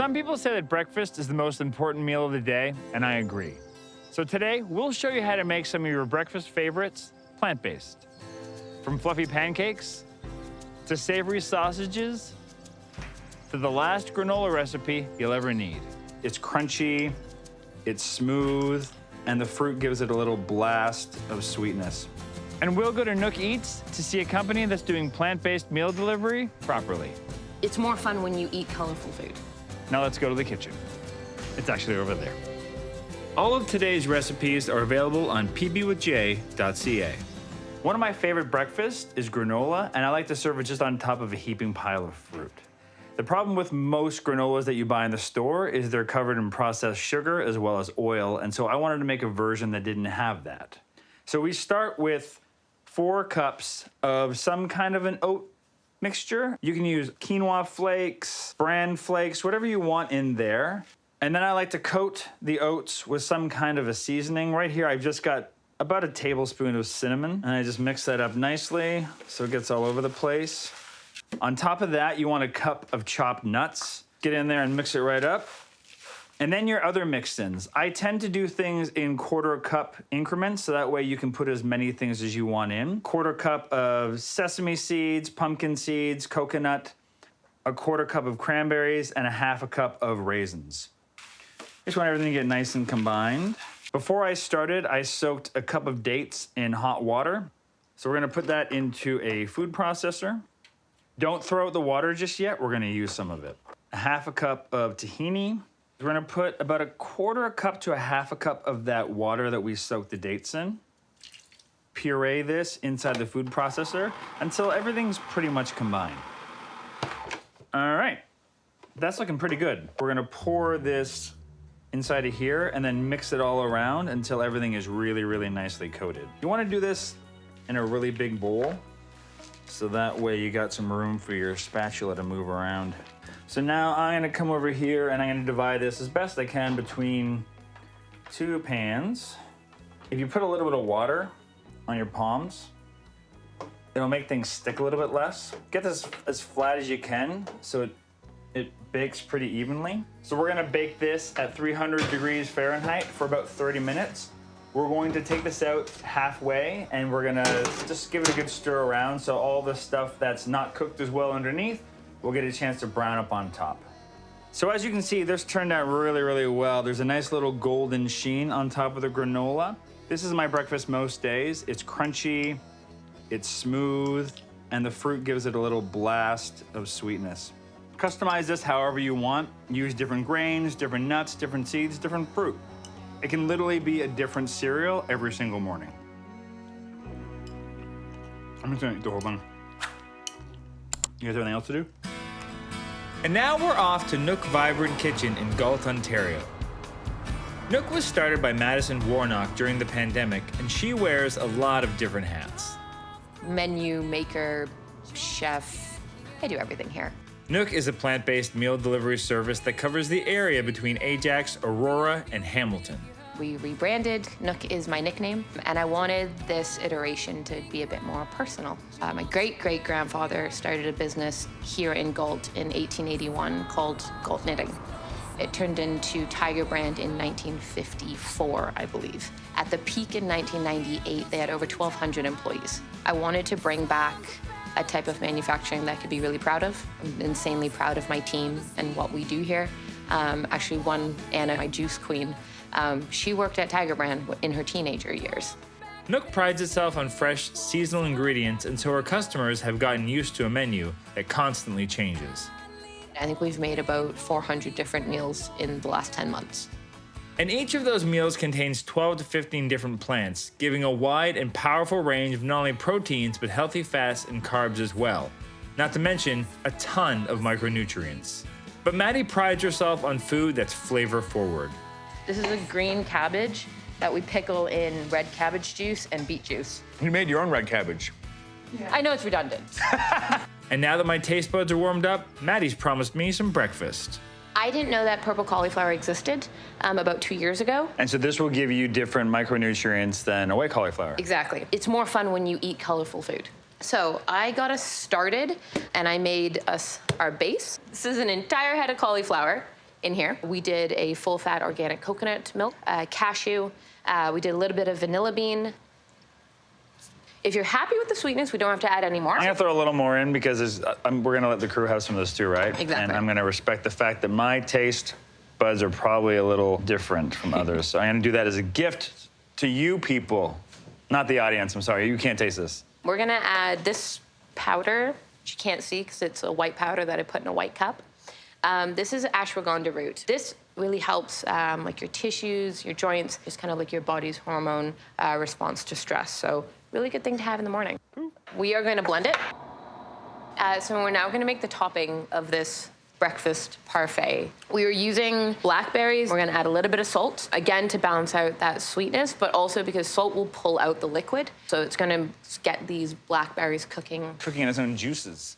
Some people say that breakfast is the most important meal of the day, and I agree. So today, we'll show you how to make some of your breakfast favorites plant-based. From fluffy pancakes, to savory sausages, to the last granola recipe you'll ever need. It's crunchy, it's smooth, and the fruit gives it a little blast of sweetness. And we'll go to Nook Eats to see a company that's doing plant-based meal delivery properly. It's more fun when you eat colorful food. Now let's go to the kitchen. It's actually over there. All of today's recipes are available on pbwithj.ca. One of my favorite breakfasts is granola, and I like to serve it just on top of a heaping pile of fruit. The problem with most granolas that you buy in the store is they're covered in processed sugar as well as oil, and so I wanted to make a version that didn't have that. So we start with 4 cups of some kind of an oat mixture. You can use quinoa flakes, bran flakes, whatever you want in there. And then I like to coat the oats with some kind of a seasoning. Right here, I've just got about a tablespoon of cinnamon, and I just mix that up nicely so it gets all over the place. On top of that, you want a cup of chopped nuts. Get in there and mix it right up. And then your other mix-ins. I tend to do things in 1/4 cup increments, so that way you can put as many things as you want in. 1/4 cup of sesame seeds, pumpkin seeds, coconut, a 1/4 cup of cranberries, and a 1/2 cup of raisins. Just want everything to get nice and combined. Before I started, I soaked a cup of dates in hot water. So we're gonna put that into a food processor. Don't throw out the water just yet, we're gonna use some of it. A 1/2 cup of tahini. We're gonna put about a 1/4 cup to a 1/2 cup of that water that we soaked the dates in. Puree this inside the food processor until everything's pretty much combined. All right, that's looking pretty good. We're gonna pour this inside of here and then mix it all around until everything is really, really nicely coated. You wanna do this in a really big bowl, so that way you got some room for your spatula to move around. So now I'm gonna come over here and I'm gonna divide this as best I can between 2 pans. If you put a little bit of water on your palms, it'll make things stick a little bit less. Get this as flat as you can so it bakes pretty evenly. So we're gonna bake this at 300 degrees Fahrenheit for about 30 minutes. We're going to take this out halfway and we're gonna just give it a good stir around so all the stuff that's not cooked as well underneath will get a chance to brown up on top. So as you can see, this turned out really, really well. There's a nice little golden sheen on top of the granola. This is my breakfast most days. It's crunchy, it's smooth, and the fruit gives it a little blast of sweetness. Customize this however you want. Use different grains, different nuts, different seeds, different fruit. It can literally be a different cereal every single morning. I'm just gonna eat the whole thing. You guys have anything else to do? And now we're off to Nook Vibrant Kitchen in Galt, Ontario. Nook was started by Madison Warnock during the pandemic, and she wears a lot of different hats. Menu maker, chef, I do everything here. Nook is a plant-based meal delivery service that covers the area between Ajax, Aurora, and Hamilton. We rebranded. Nook is my nickname, and I wanted this iteration to be a bit more personal. My great-great-grandfather started a business here in Galt in 1881 called Galt Knitting. It turned into Tiger Brand in 1954, I believe. At the peak in 1998, they had over 1,200 employees. I wanted to bring back a type of manufacturing that I could be really proud of. I'm insanely proud of my team and what we do here. Actually, Anna, my juice queen, she worked at Tiger Brand in her teenager years. Nook prides itself on fresh, seasonal ingredients, and so our customers have gotten used to a menu that constantly changes. I think we've made about 400 different meals in the last 10 months. And each of those meals contains 12 to 15 different plants, giving a wide and powerful range of not only proteins, but healthy fats and carbs as well. Not to mention a ton of micronutrients. But Maddie prides herself on food that's flavor forward. This is a green cabbage that we pickle in red cabbage juice and beet juice. You made your own red cabbage. Yeah. I know it's redundant. And now that my taste buds are warmed up, Maddie's promised me some breakfast. I didn't know that purple cauliflower existed about 2 years ago. And so this will give you different micronutrients than a white cauliflower. Exactly. It's more fun when you eat colorful food. So I got us started and I made us our base. This is an entire head of cauliflower in here. We did a full-fat organic coconut milk, cashew. We did a little bit of vanilla bean. If you're happy with the sweetness, we don't have to add any more. I'm gonna throw a little more in because we're gonna let the crew have some of this too, right? Exactly. And I'm gonna respect the fact that my taste buds are probably a little different from others. So I'm gonna do that as a gift to you people, not the audience. I'm sorry, you can't taste this. We're gonna add this powder, which you can't see because it's a white powder that I put in a white cup. This is ashwagandha root. This really helps like your tissues, your joints. It's kind of like your body's hormone response to stress. So really good thing to have in the morning. We are going to blend it. So we're now going to make the topping of this breakfast parfait. We are using blackberries. We're going to add a little bit of salt, again, to balance out that sweetness, but also because salt will pull out the liquid. So it's going to get these blackberries cooking. Cooking in its own juices.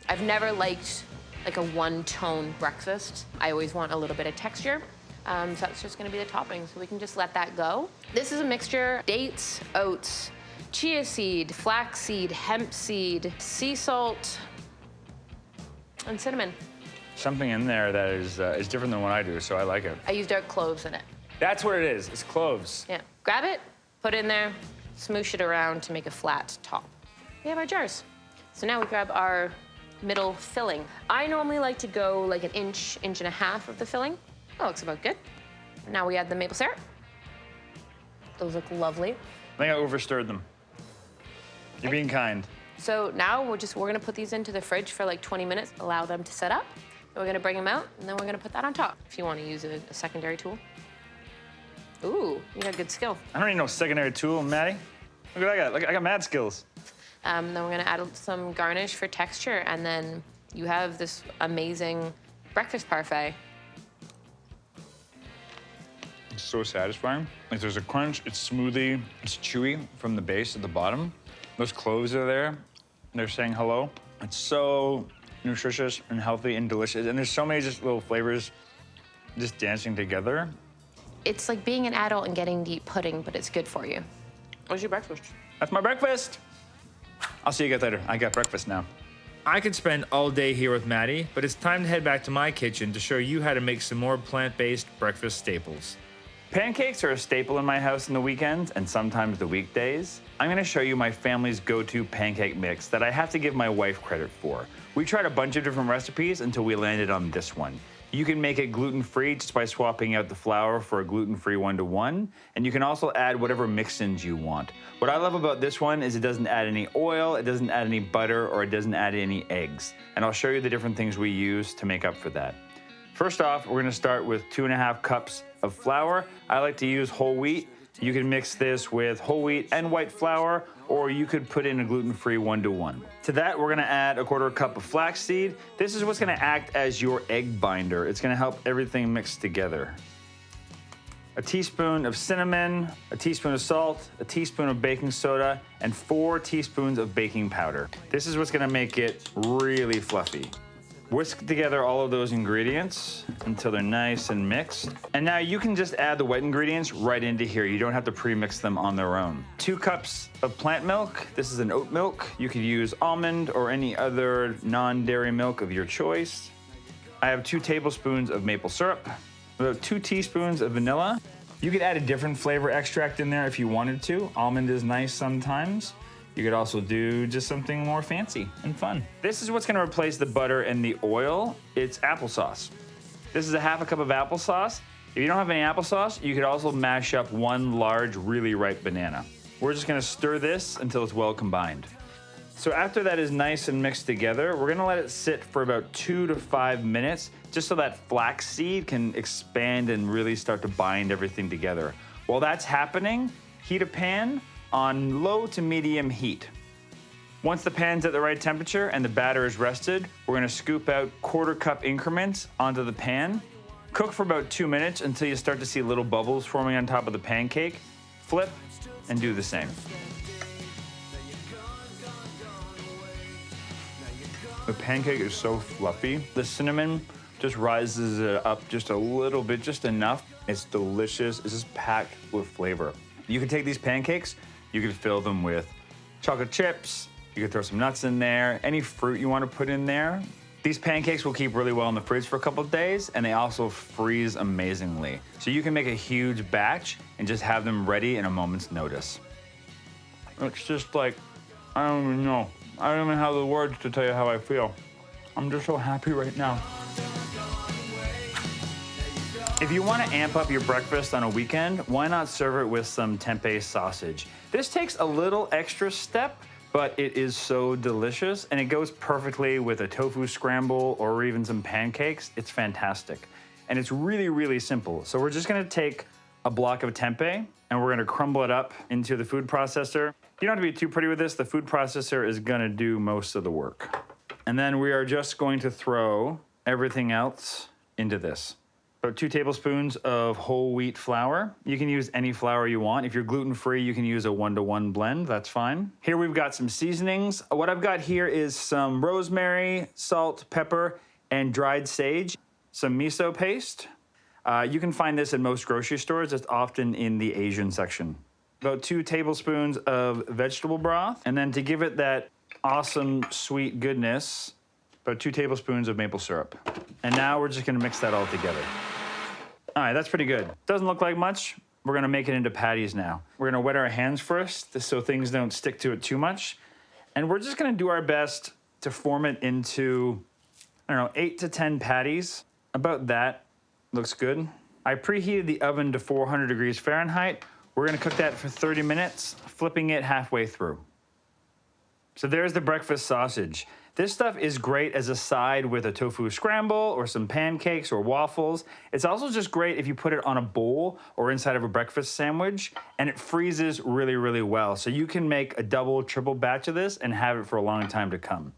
I've never liked like a one-tone breakfast. I always want a little bit of texture. So that's just gonna be the topping, so we can just let that go. This is a mixture: dates, oats, chia seed, flax seed, hemp seed, sea salt, and cinnamon. Something in there that is different than what I do, so I like it. I used dark cloves in it. That's what it is, it's cloves. Yeah, grab it, put it in there, smoosh it around to make a flat top. We have our jars. So now we grab our middle filling. I normally like to go like an inch, inch and a half of the filling. That looks about good. Now we add the maple syrup. Those look lovely. I think I overstirred them. You're being kind. So now we're gonna put these into the fridge for like 20 minutes, allow them to set up. Then we're gonna bring them out, and then we're gonna put that on top. If you wanna use a secondary tool. Ooh, you got good skill. I don't need no secondary tool, Maddie. Look what I got. Look, I got mad skills. Then we're gonna add some garnish for texture, and then you have this amazing breakfast parfait. It's so satisfying. Like there's a crunch, it's smoothie, it's chewy from the base at the bottom. Those cloves are there, they're saying hello. It's so nutritious and healthy and delicious. And there's so many just little flavors just dancing together. It's like being an adult and getting to eat pudding, but it's good for you. What's your breakfast? That's my breakfast. I'll see you guys later. I got breakfast now. I could spend all day here with Maddie, but it's time to head back to my kitchen to show you how to make some more plant-based breakfast staples. Pancakes are a staple in my house on the weekends and sometimes the weekdays. I'm gonna show you my family's go-to pancake mix that I have to give my wife credit for. We tried a bunch of different recipes until we landed on this one. You can make it gluten-free just by swapping out the flour for a gluten-free 1-to-1, and you can also add whatever mix-ins you want. What I love about this one is it doesn't add any oil, it doesn't add any butter, or it doesn't add any eggs. And I'll show you the different things we use to make up for that. First off, we're gonna start with 2.5 cups of flour. I like to use whole wheat. You can mix this with whole wheat and white flour, or you could put in a gluten-free 1-to-1. To that, we're gonna add a 1/4 cup of flaxseed. This is what's gonna act as your egg binder. It's gonna help everything mix together. A teaspoon of cinnamon, a teaspoon of salt, a teaspoon of baking soda, and 4 teaspoons of baking powder. This is what's gonna make it really fluffy. Whisk together all of those ingredients until they're nice and mixed. And now you can just add the wet ingredients right into here. You don't have to pre-mix them on their own. 2 cups of plant milk. This is an oat milk. You could use almond or any other non-dairy milk of your choice. I have 2 tablespoons of maple syrup, about 2 teaspoons of vanilla. You could add a different flavor extract in there if you wanted to. Almond is nice sometimes. You could also do just something more fancy and fun. This is what's gonna replace the butter and the oil. It's applesauce. This is a 1/2 cup of applesauce. If you don't have any applesauce, you could also mash up 1 large, really ripe banana. We're just gonna stir this until it's well combined. So after that is nice and mixed together, we're gonna let it sit for about 2 to 5 minutes, just so that flax seed can expand and really start to bind everything together. While that's happening, heat a pan on low to medium heat. Once the pan's at the right temperature and the batter is rested, we're gonna scoop out 1/4 cup increments onto the pan. Cook for about 2 minutes until you start to see little bubbles forming on top of the pancake. Flip and do the same. The pancake is so fluffy. The cinnamon just rises it up just a little bit, just enough. It's delicious, it's just packed with flavor. You can take these pancakes, you could fill them with chocolate chips, you could throw some nuts in there, any fruit you want to put in there. These pancakes will keep really well in the fridge for a couple of days, and they also freeze amazingly. So you can make a huge batch and just have them ready in a moment's notice. It's just like, I don't even know. I don't even have the words to tell you how I feel. I'm just so happy right now. If you want to amp up your breakfast on a weekend, why not serve it with some tempeh sausage? This takes a little extra step, but it is so delicious, and it goes perfectly with a tofu scramble or even some pancakes. It's fantastic. And it's really, really simple. So we're just gonna take a block of tempeh and we're gonna crumble it up into the food processor. You don't have to be too pretty with this. The food processor is gonna do most of the work. And then we are just going to throw everything else into this. About 2 tablespoons of whole wheat flour. You can use any flour you want. If you're gluten-free, you can use a 1-to-1 blend, that's fine. Here we've got some seasonings. What I've got here is some rosemary, salt, pepper, and dried sage, some miso paste. You can find this in most grocery stores. It's often in the Asian section. About 2 tablespoons of vegetable broth, and then to give it that awesome sweet goodness, about 2 tablespoons of maple syrup. And now we're just gonna mix that all together. All right, that's pretty good. Doesn't look like much. We're gonna make it into patties now. We're gonna wet our hands first so things don't stick to it too much. And we're just gonna do our best to form it into, I don't know, 8 to 10 patties. About that, looks good. I preheated the oven to 400 degrees Fahrenheit. We're gonna cook that for 30 minutes, flipping it halfway through. So there's the breakfast sausage. This stuff is great as a side with a tofu scramble or some pancakes or waffles. It's also just great if you put it on a bowl or inside of a breakfast sandwich, and it freezes really, really well. So you can make a double, triple batch of this and have it for a long time to come.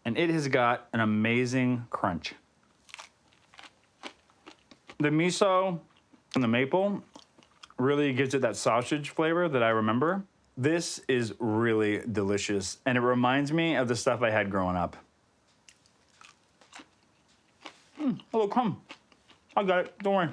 And it has got an amazing crunch. The miso and the maple really gives it that sausage flavor that I remember. This is really delicious, and it reminds me of the stuff I had growing up. Hello, come. I got it, don't worry.